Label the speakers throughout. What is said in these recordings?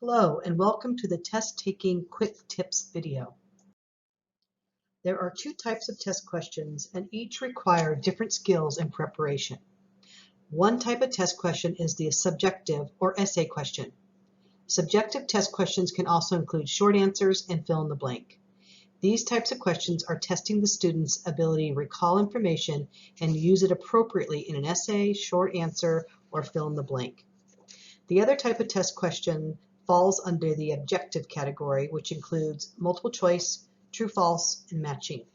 Speaker 1: Hello and welcome to the Test Taking Quick Tips video. There are two types of test questions and each require different skills and preparation. One type of test question is the subjective or essay question. Subjective test questions can also include short answers and fill in the blank. These types of questions are testing the student's ability to recall information and use it appropriately in an essay, short answer, or fill in the blank. The other type of test question falls under the objective category, which includes multiple choice, true, false, and matching.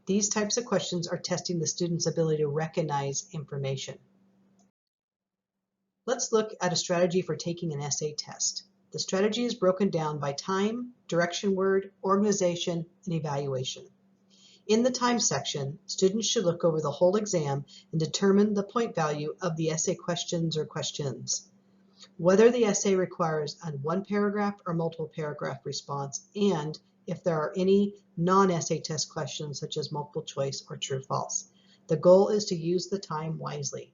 Speaker 1: These types of questions are testing the student's ability to recognize information. Let's look at a strategy for taking an essay test. The strategy is broken down by time, direction word, organization, and evaluation. In the time section, students should look over the whole exam and determine the point value of the essay questions or questions, whether the essay requires a one paragraph or multiple paragraph response, and if there are any non-essay test questions such as multiple choice or true false. The goal is to use the time wisely.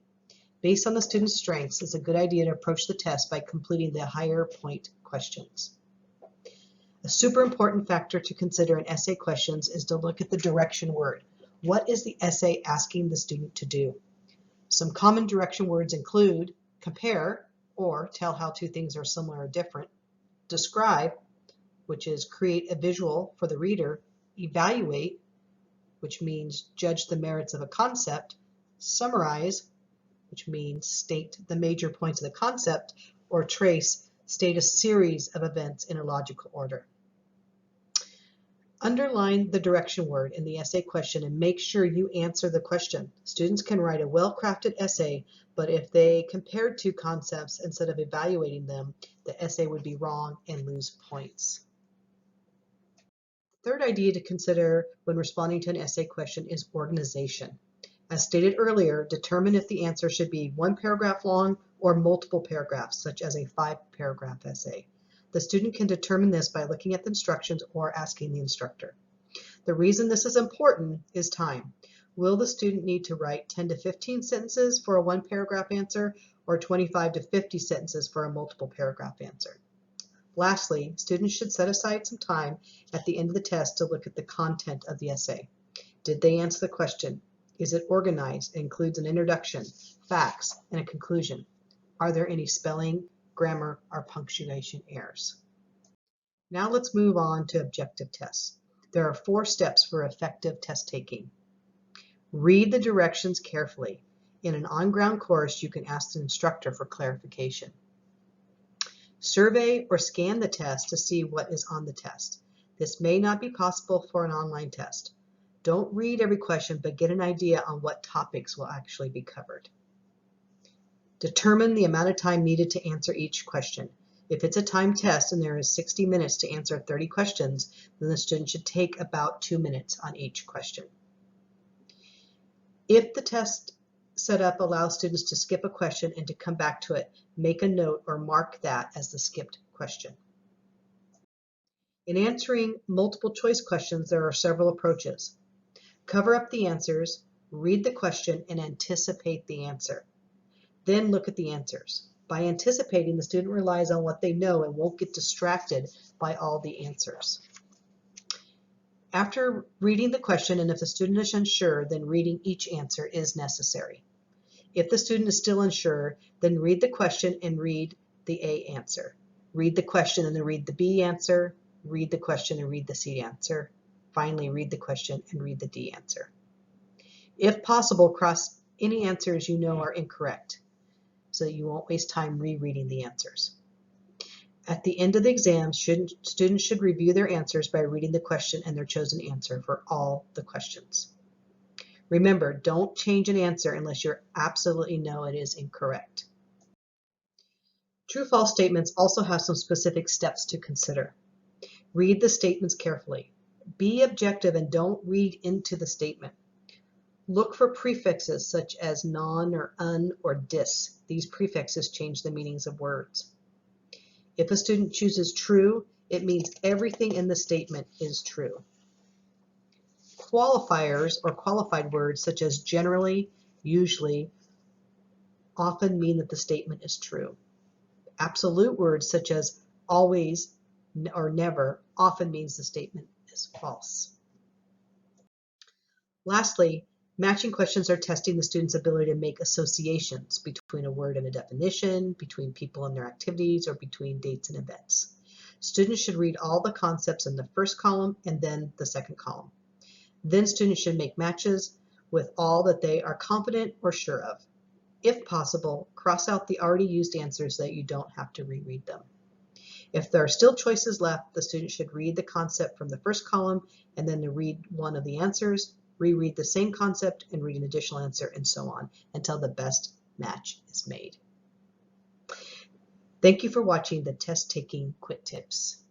Speaker 1: Based on the student's strengths, it's a good idea to approach the test by completing the higher point questions. A super important factor to consider in essay questions is to look at the direction word. What is the essay asking the student to do? Some common direction words include compare, or tell how two things are similar or different, describe, which is create a visual for the reader, evaluate, which means judge the merits of a concept, summarize, which means state the major points of the concept, or trace, state a series of events in a logical order. Underline the direction word in the essay question and make sure you answer the question. Students can write a well-crafted essay, but if they compared two concepts instead of evaluating them, the essay would be wrong and lose points. The third idea to consider when responding to an essay question is organization. As stated earlier, determine if the answer should be one paragraph long or multiple paragraphs, such as a 5-paragraph essay. The student can determine this by looking at the instructions or asking the instructor. The reason this is important is time. Will the student need to write 10 to 15 sentences for a 1-paragraph answer or 25 to 50 sentences for a multiple paragraph answer? Lastly, students should set aside some time at the end of the test to look at the content of the essay. Did they answer the question? Is it organized? It includes an introduction, facts, and a conclusion. Are there any spelling, grammar, or punctuation errors? Now let's move on to objective tests. There are 4 steps for effective test taking. Read the directions carefully. In an on-ground course, you can ask the instructor for clarification. Survey or scan the test to see what is on the test. This may not be possible for an online test. Don't read every question, but get an idea on what topics will actually be covered. Determine the amount of time needed to answer each question. If it's a timed test and there is 60 minutes to answer 30 questions, then the student should take about 2 minutes on each question. If the test setup allows students to skip a question and to come back to it, make a note or mark that as the skipped question. In answering multiple choice questions, there are several approaches. Cover up the answers, read the question, and anticipate the answer. Then look at the answers. By anticipating, the student relies on what they know and won't get distracted by all the answers. After reading the question, and if the student is unsure, then reading each answer is necessary. If the student is still unsure, then read the question and read the A answer. Read the question and then read the B answer. Read the question and read the C answer. Finally, read the question and read the D answer. If possible, cross any answers you know are incorrect so that you won't waste time rereading the answers. At the end of the exam, students should review their answers by reading the question and their chosen answer for all the questions. Remember, don't change an answer unless you absolutely know it is incorrect. True-false statements also have some specific steps to consider. Read the statements carefully. Be objective and don't read into the statement. Look for prefixes such as non or un or dis. These prefixes change the meanings of words. If a student chooses true, it means everything in the statement is true. Qualifiers or qualified words such as generally, usually, often mean that the statement is true. Absolute words such as Always or never often means the statement is false. Lastly, matching questions are testing the student's ability to make associations between a word and a definition, between people and their activities, or between dates and events. Students should read all the concepts in the first column and then the second column. Then students should make matches with all that they are confident or sure of. If possible, cross out the already used answers so that you don't have to reread them. If there are still choices left, the student should read the concept from the first column and then to read one of the answers, reread the same concept and read an additional answer, and so on until the best match is made. Thank you for watching the Test Taking Quick Tips.